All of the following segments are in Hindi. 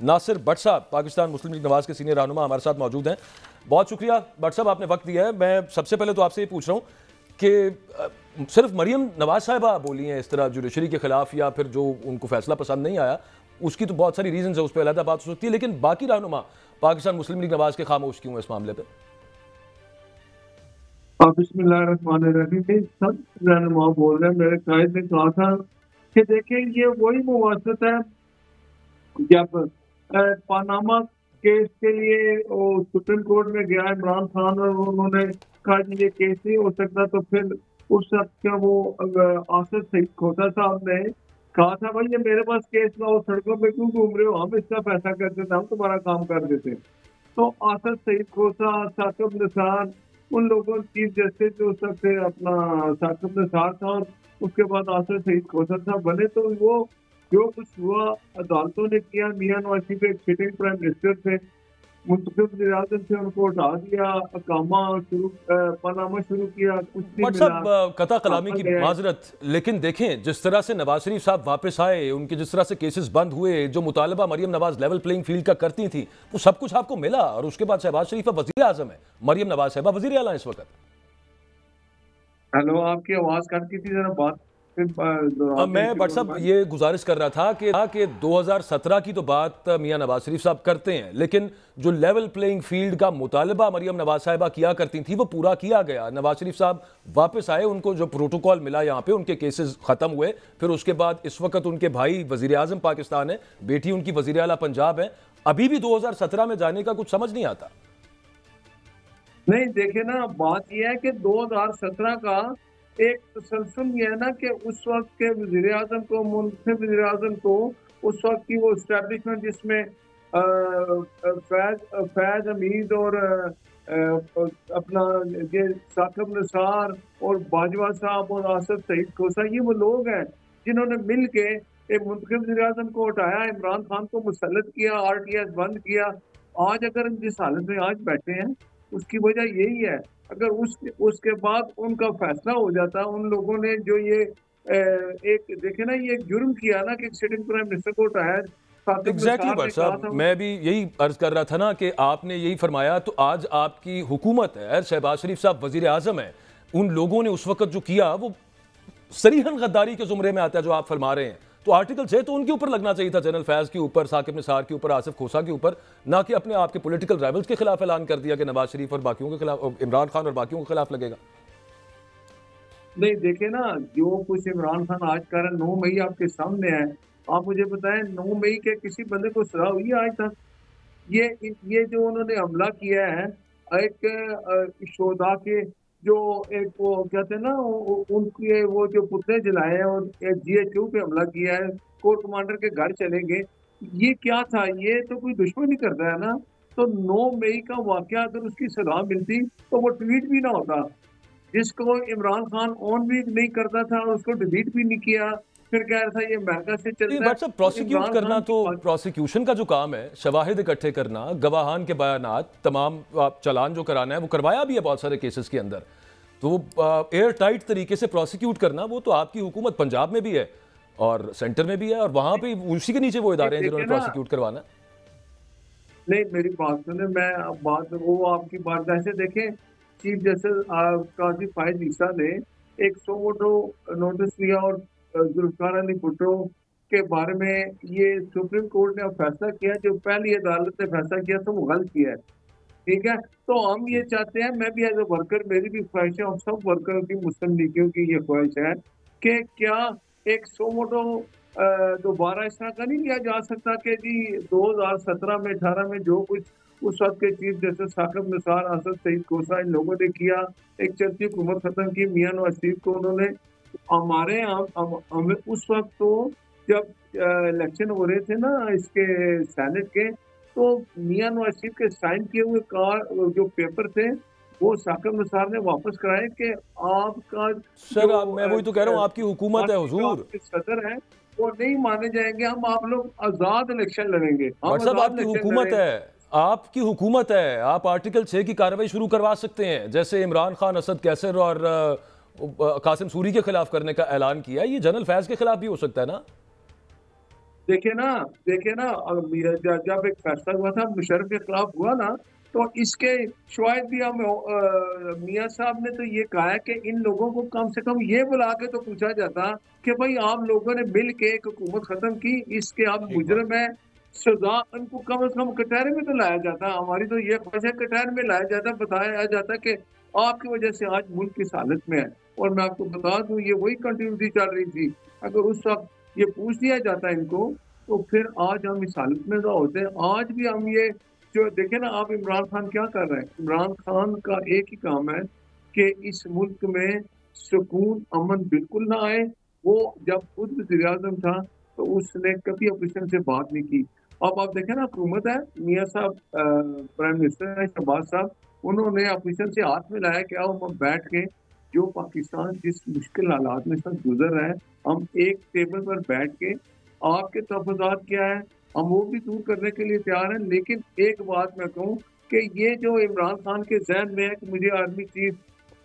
नासिर भट्ट साहब पाकिस्तान मुस्लिम लीग नवाज के सीनियर रहनुमा हमारे साथ मौजूद हैं। बहुत शुक्रिया भट्ट साहब, आपने वक्त दिया है। मैं सबसे पहले तो आपसे ये पूछ रहा हूँ कि सिर्फ मरियम नवाज साहिबा बोली हैं इस तरह जुडिशरी के खिलाफ, या फिर जो उनको फैसला पसंद नहीं आया उसकी तो बहुत सारी रीजन है, उस पर अलग बात हो सकती है, लेकिन बाकी रहनुमा पाकिस्तान मुस्लिम लीग नवाज के खामोश क्यों इस मामले पर? बिस्मिल्लाहिर्रहमानिर्रहीम। सब रहनुमा बोल रहे हैं। मेरे कायद ने कहा था कि देखें ये वही मुवासत है जब पानामा केस के लिए वो सुप्रीम कोर्ट में गया इमरान खान और उन्होंने कहा कि ये केस नहीं हो सकता, तो फिर उस वक्त का वो आसिफ सईद खोसा साहब ने कहा था भाई ये मेरे पास केस लाओ, सड़कों पे क्यों घूम रहे हो, हम इसका फैसला करते थे, हम तुम्हारा काम कर देते। तो आसिफ सईद खोसा, साकिब निसार, उन लोगों चीफ जस्टिस जो सब थे अपना साकिब निसार था और उसके बाद आसिफ सईद खोसा साहब बने, तो वो जो कुछ हुआ अदालतों ने किया। मियां नवाज शरीफ एक सिटिंग प्राइम मिनिस्टर थे, मुंतखब वज़ीर-ए-आज़म से उनको हटा दिया, अकामा शुरू पनामा शुरू किया, कुछ नहीं भट्ट मिला। साहब कता कलामी की माजरत, लेकिन देखें जिस तरह से नवाज शरीफ साहब वापस आए, उनके जिस तरह से केसेस बंद हुए, जो मुतालबा Maryam Nawaz level playing field का करती थी वो सब कुछ आपको मिला, और उसके बाद शहबाज शरीफ वजीर आजम है, मरियम नवाज साहिबा वजीर आला इस वक्त। हेलो, आपकी आवाज कट की थी, जरा बात मैं भट्ट साहब ये गुजारिश कर रहा था कि 2017 की तो बात मियां नवाज शरीफ साहब करते हैं, लेकिन जो लेवल प्लेइंग फील्ड का मुतालबा मरियम नवाज साहिबा किया करती थी वो पूरा किया गया। नवाज शरीफ साहब वापस आए, उनको जो प्रोटोकॉल मिला यहाँ पे, उनके केसेस खत्म हुए, फिर उसके बाद इस वक्त उनके भाई वजीर आजम पाकिस्तान है, बेटी उनकी वजीर आला पंजाब है। अभी भी 2017 में जाने का कुछ समझ नहीं आता। नहीं देखे ना, बात यह है कि 2017 का एक तसलसल ये है ना कि उस वक्त के वजीर आजम को, मुंतखब वजीर आजम को, उस वक्त की वो इस्टेब्लिशमेंट जिसमें फैज हमीद और अपना ये साकिब निसार और बाजवा साहब और आसिफ सईद खोसा, ये वो लोग हैं जिन्होंने मिल के एक मुंतखब वजीर आजम को हटाया, इमरान खान को मुसल्लत किया, RTS बंद किया। आज अगर जिस हालत में आज बैठे हैं उसकी वजह यही है। अगर उसके बाद उनका फैसला हो जाता, उन लोगों ने जो ये एक देखे ना, ये एक जुर्म किया ना कि सिटिंग प्राइम मिनिस्टर को हटाया। एग्जैक्टली भट्ट साहब, मैं भी यही अर्ज कर रहा था ना कि आपने यही फरमाया, तो आज आपकी हुकूमत है, शहबाज शरीफ साहब वजीर आजम है, उन लोगों ने उस वक्त जो किया वो सरीहन गद्दारी के जुमरे में आता है जो आप फरमा रहे हैं। तो आर्टिकल 6 तो उनके ऊपर लगना चाहिए था, जनरल फैज के ऊपर, साकिब निसार के ऊपर, आसिफ खोसा के ऊपर, ना कि अपने आपके पॉलिटिकल राइवल्स के खिलाफ ऐलान कर दिया कि नवाज शरीफ और बाकियों के खिलाफ, इमरान खान और बाकियों के खिलाफ लगेगा। नहीं देखे ना, जो कुछ इमरान खान आज कर रहे, 9 मई आपके सामने है। आप मुझे बताएं 9 मई के किसी बंदे को सजा हुई है आज तक? ये जो उन्होंने हमला किया है एक शोधा के, जो एक वो कहते हैं ना, उनके वो जो पुतले जलाए हैं और GHQ पे हमला किया है, कोर कमांडर के घर चले गए, ये क्या था? ये तो कोई दुश्मनी करता है ना। तो 9 मई का वाकया अगर उसकी सजा मिलती तो वो ट्वीट भी ना होता, जिसको इमरान खान ऑन भी नहीं करता था और उसको डिलीट भी नहीं किया, फिर कह रहा था ये अमेरिका से चलता है। प्रोसिक्यूट करना तो प्रोसिक्यूशन का जो काम है, शवाहिद इकट्ठे करना, गवाहान के बयानात, तमाम चालान जो कराना है वो करवाया भी है बहुत सारे केसेस के अंदर, तो एयर टाइट तरीके से प्रोसिक्यूट करना वो तो आपकी हुकूमत पंजाब में भी है और सेंटर में भी है, और वहां पे उसी के नीचे वो इदारे हैं जिन्होंने प्रोसिक्यूट करवाना। नहीं, मेरी बात सुने, मैं बात वो आपकी बात ऐसे देखें, चीफ जस्टिस काजी फायद ईसा ने एक सो वोटो नोटिस लिया और जुल्फिकार अली भुट्टो के बारे में ये सुप्रीम कोर्ट ने फैसला किया, जो पहली अदालत ने फैसला किया तो वो गलत किया है। ठीक है, तो हम ये चाहते हैं, मैं भी एज ए वर्कर, मेरी भी ख्वाहिश है और सब वर्करों की, मुस्लिम लीगियों की ये ख्वाहिश है कि क्या एक सो वोटो दोबारा इस तरह का नहीं लिया जा सकता कि जी 2017 में 18 में जो कुछ उस वक्त के चीफ जस्टिस साकिब निसार, आसिफ सईद खोसा, इन लोगों ने किया, एक चलती हुकूमत खत्म की, मियां नवाज शरीफ को उन्होंने, हमारे हमें उस वक्त तो जब इलेक्शन हो रहे थे ना इसके सेनेट के, तो मियां नवाज शरीफ के साइन किए हुए जो पेपर थे वो साकिब निसार ने वापस कराए कि आपका सर मैं वही तो कह रहा हूँ, आपकी हुकूमत है हुजूर, सदर है, वो नहीं माने जाएंगे, हम आप लोग आजाद इलेक्शन लड़ेंगे। आपकी हुकूमत है, आपकी हुकूमत है, आप आर्टिकल 6 की कार्रवाई शुरू करवा सकते हैं, जैसे इमरान खान, असद कैसर और कासिम सूरी के खिलाफ करने का ऐलान किया, ये जनरल फैज के खिलाफ भी हो सकता है ना? देखिए ना, जब एक फैसला हुआ था मुशर्रफ के खिलाफ हुआ ना, तो इसके शायद भी हम मियाँ साहब ने तो ये कहा है कि इन लोगों को कम से कम ये बुला के तो पूछा जाता कि भाई आप लोगों ने मिल के एक हुकूमत खत्म की, इसके आप ठीक बात। मुजरिम है, सजा उनको कम से कम कटहरे में तो लाया जाता। हमारी तो ये ख्वाहिश है कटहरे में लाया जाता, बताया जाता कि आपकी वजह से आज मुल्क किस हालत में है। और मैं आपको बता दूं ये वही कंटिन्यूटी चल रही थी। अगर उस वक्त ये पूछ दिया जाता इनको, तो फिर आज हम इस हालत में ना होते। आज भी हम ये जो देखे ना, आप इमरान खान क्या कर रहे हैं। इमरान खान का एक ही काम है कि इस मुल्क में सुकून अमन बिल्कुल ना आए। वो जब खुद वज़ीर-ए-आज़म था तो उसने कभी अपोजिशन से बात नहीं की। अब आप देखें ना, हुकूमत है, मियाँ साहब प्राइम मिनिस्टर है शहबाज साहब, उन्होंने अपोजिशन से हाथ मिलाया कि आओ हम बैठ के जो पाकिस्तान जिस मुश्किल हालात में सब गुजर रहा है, हम एक टेबल पर बैठ के आपके तहफ़्फ़ुज़ात क्या है, हम वो भी दूर करने के लिए तैयार हैं। लेकिन एक बात मैं कहूँ कि ये जो इमरान खान के ज़हन में है कि मुझे आर्मी चीफ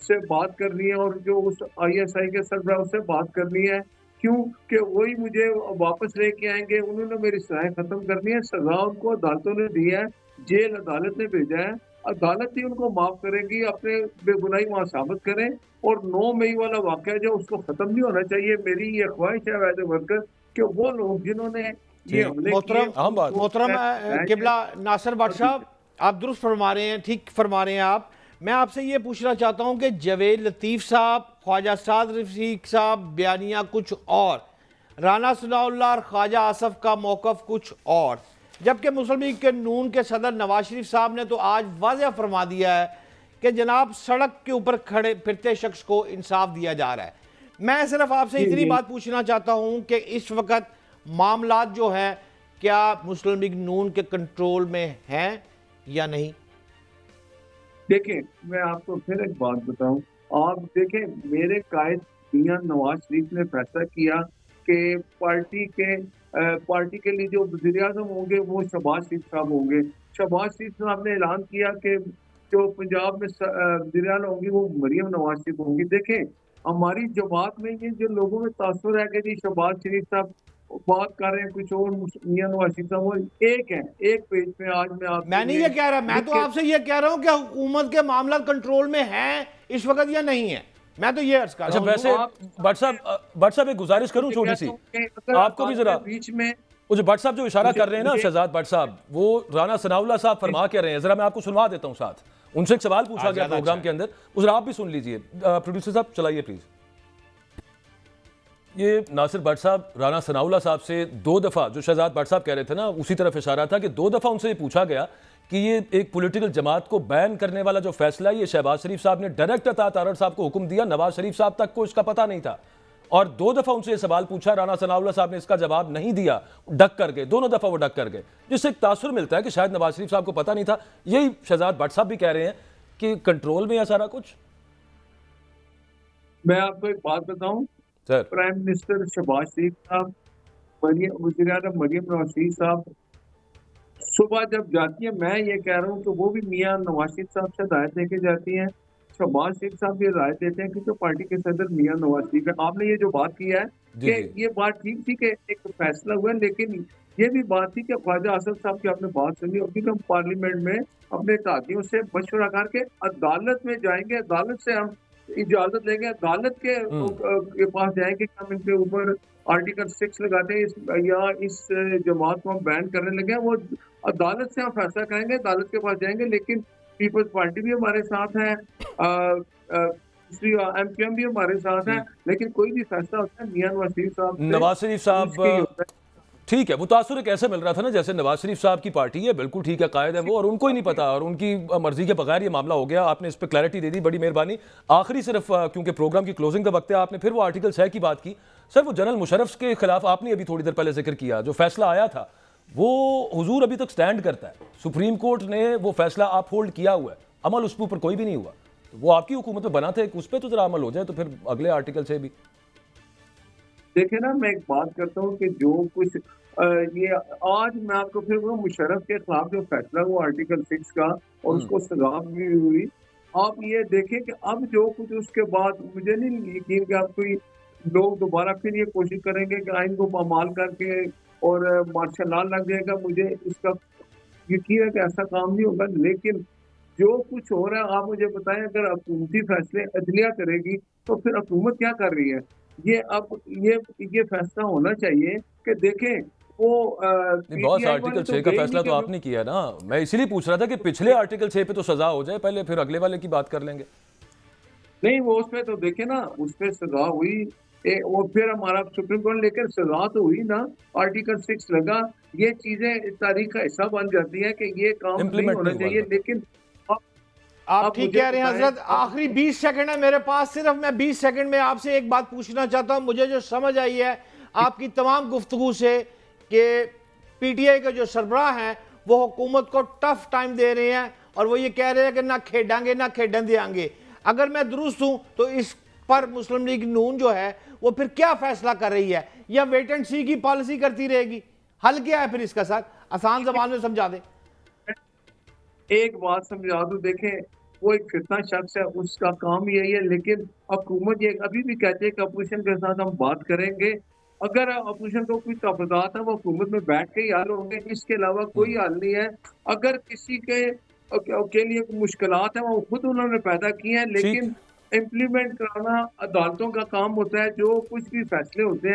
से बात करनी है और जो उस आईएसआई के सरबराह उससे बात करनी है, क्यों कि वही मुझे वापस लेके आएँगे, उन्होंने मेरी सज़ाएँ ख़त्म करनी है। सज़ा उनको अदालतों ने दी है, जेल अदालत ने भेजा है, अदालत ही उनको माफ़ करेगी, अपने बेगुनाही वहाँ साबित करें। और 9 मई वाला वाक़या जो उसको ख़त्म नहीं होना चाहिए। मेरी ये ख़्वाहिश है एज़ ए वर्कर कि वो लोग जिन्होंने ये ठीक। हमले किए मोहतरम अहम बात। मोहतरम किबला नासिर भट्ट साहब, आप दुरुस्त फरमा रहे हैं, ठीक फरमा रहे हैं आप। मैं आपसे ये पूछना चाहता हूं कि जवेद लतीफ़ साहब, ख्वाजा साद रफ़ीक साहब बयानिया कुछ और, राना सनाउल्लाह और ख्वाजा आसफ का मौक़िफ़ कुछ और, जबकि मुस्लिम लीग के नून के सदर नवाज शरीफ साहब ने तो आज वाज़ेह फरमा दिया है कि जनाब सड़क के ऊपर खड़े फिरते शख्स को इंसाफ दिया जा रहा है। मैं सिर्फ आपसे इतनी बात पूछना चाहता हूं कि इस वक्त मामलात जो हैं क्या मुस्लिम लीग नून के कंट्रोल में हैं या नहीं? देखिए, मैं आपको फिर एक बात बताऊँ। आप देखें, मेरे कायद मियां नवाज शरीफ ने फैसला किया कि पार्टी के लिए जो वज़ीर-ए-आज़म होंगे वो शहबाज शरीफ साहब होंगे। शहबाज शरीफ साहब ने ऐलान किया कि जो पंजाब में वज़ीर-ए-आला होंगी वो मरियम नवाज शरीफ होंगी। देखें, हमारी जमात में ये जो लोगों में तासुर है कि जी शहबाज शरीफ साहब बात कर रहे हैं कुछ और, मियां नवाज शरीफ साहब वो एक है, एक पेज पे आज मैं आपको मैं नहीं ये कह रहा, मैं तो आपसे ये कह रहा हूं कि हुकूमत के मामला कंट्रोल में हैं इस वक्त या नहीं है। मैं तो ये अर्ज कर रहा हूं। वैसे भट्ट साहब एक गुजारिश करूं छोटी सी, आपको भी जरा बीच में वो जो भट्ट साहब जो इशारा कर रहे हैं ना, शहजाद भट्ट साहब, वो राना सनाउल्लाह साहब फरमा के रहे हैं, जरा मैं आपको सुनवा देता हूं साथ। उनसे एक सवाल पूछा गया प्रोग्राम के अंदर, उस आप भी सुन लीजिए। प्रोड्यूसर साहब चलाइए प्लीज। ये नासिर भट्ट साहब राना सनाउल्लाह साहब से 2 दफ़ा, जो शहजाद भट्ट साहब कह रहे थे ना, उसी तरफ इशारा था कि 2 दफ़ा उनसे ये पूछा गया कि ये एक पॉलिटिकल जमात को बैन करने वाला जो फैसला है, ये शहबाज शरीफ साहब ने डायरेक्ट अता तारड़ साहब को हुक्म दिया, नवाज शरीफ साहब तक को इसका पता नहीं था। और 2 दफ़ा उनसे ये सवाल पूछा, राना सनाउल्लाह साहब ने इसका जवाब नहीं दिया, डक कर गए, दोनों दफ़ा वो डक कर गए, जिससे एक तासुर मिलता है कि शायद नवाज शरीफ साहब को पता नहीं था। यही शहजाद भट्ट साहब भी कह रहे हैं कि कंट्रोल में है सारा कुछ। मैं आपको एक बात बताऊं, सर, प्राइम मिनिस्टर शहबाज शरीफ साहब, वज़ीर-ए-आज़म मरियम नवाज शरीफ साहब सुबह जब जाती है, मैं ये कह रहा हूँ कि वो भी मियां नवाज शरीफ साहब से हिदायत लेके जाती हैं। शहबाज शरीफ साहब भी हिदायत देते हैं कि जो पार्टी के सदर मियां नवाज शरीफ है। आपने ये जो बात की है कि ये बात ठीक थी कि एक फैसला हुआ, लेकिन ये भी बात थी कि ख्वाजा आसफ साहब की आपने बात सुनी होगी कि हम पार्लियामेंट में अपने साथियों से मशवरा करके अदालत में जाएंगे, अदालत से हम इजाजत लेंगे, अदालत के पास जाएंगे कि हम इनके ऊपर आर्टिकल 6 लगाते हैं या इस जमात को हम बैन करने लगे हैं। वो अदालत से हम फैसला करेंगे, अदालत के पास जाएंगे। लेकिन पीपल्स पार्टी भी हमारे साथ है, एमपीएम भी हमारे साथ है, लेकिन कोई भी फैसला होता है मियां नवाज शरीफ साहब ठीक है, मुतासुर कैसे मिल रहा था ना, जैसे नवाज शरीफ साहब की पार्टी है, बिल्कुल ठीक है, कायद है वो, और उनको ही नहीं पता और उनकी मर्जी के बगैर ये मामला हो गया। आपने इस पर क्लैरिटी दे दी, बड़ी मेहरबानी। आखिरी सिर्फ क्योंकि प्रोग्राम की क्लोजिंग का वक्त है, आपने फिर वो आर्टिकल 6 की बात की। सर, वो जनरल मुशर्रफ के खिलाफ आपने अभी थोड़ी देर पहले जिक्र किया, जो फैसला आया था वो हुजूर अभी तक स्टैंड करता है। सुप्रीम कोर्ट ने वो फैसला आप होल्ड किया हुआ है, अमल उसके ऊपर कोई भी नहीं हुआ। वो आपकी हुकूमत में बना था, उस पर तो जरा अमल हो जाए, तो फिर अगले आर्टिकल से भी देखे ना। मैं एक बात करता हूँ कि जो कुछ ये आज मैं आपको फिर वो मुशर्रफ के खिलाफ जो फैसला हुआ आर्टिकल 6 का और उसको सजा भी हुई, आप ये देखें कि अब जो कुछ उसके बाद मुझे नहीं यकीन कि आप कोई लोग दोबारा फिर ये कोशिश करेंगे कि आइन को पामाल करके और मार्शल लॉ लग जाएगा, मुझे इसका यकीन है कि ऐसा काम नहीं होगा। लेकिन जो कुछ हो रहा है, आप मुझे बताएं, अगर हुकूमती फैसले अदलिया करेगी तो फिर हुकूमत क्या कर रही है? ये अब ये फैसला होना चाहिए कि देखें वो बॉस, पीटीआई वाले आर्टिकल तो 6 का गए फैसला नहीं तो कि आपने किया ना। मैं इसीलिए पूछ रहा था कि पिछले आर्टिकल 6 पे तो सजा हो जाए पहले, फिर अगले वाले की बात कर लेंगे। नहीं, वो उसमें तो देखे ना, उसमें सजा हुई। वो फिर हमारा सुप्रीम कोर्ट, लेकर सजा तो हुई ना, आर्टिकल 6 लगा। ये चीजें तारीख का हिस्सा बन जाती है कि ये काम नहीं इंप्लीमेंट होना नहीं हुआ चाहिए। अलबत्ता। लेकिन आप आप ठीक मुझे कह रहे हैं बताएं, हजरत। आखिरी 20 सेकंड है मेरे पास, सिर्फ मैं 20 सेकंड में आपसे एक बात पूछना चाहता हूं। मुझे जो समझ आई है आपकी तमाम गुफ्तगू से कि पीटीआई के जो सरबराह हैं वो हुकूमत को टफ टाइम दे रहे हैं और वो ये कह रहे हैं कि ना खेडांगे ना खेडन देंगे। अगर मैं दुरुस्त हूं तो इस पर मुस्लिम लीग नून जो है वो फिर क्या फैसला कर रही है, या वेट एंड सी की पॉलिसी करती रहेगी? हल क्या है फिर इसका? सर आसान जबान में समझा दें। एक बात समझा दूं, देखें, वो एक फितना शख्स है, उसका काम यही है। लेकिन हुकूमत ये अभी भी कहते हैं कि अपोजिशन के साथ हम बात करेंगे। अगर अपोजिशन को कोई तफादात है वो हुकूमत में बैठ के ही हल होंगे, इसके अलावा कोई हल नहीं है। अगर किसी के लिए मुश्किलात है वो खुद उन्होंने पैदा की हैं, ठीक। लेकिन इम्प्लीमेंट कराना अदालतों का काम होता है। जो कुछ भी फैसले होते हैं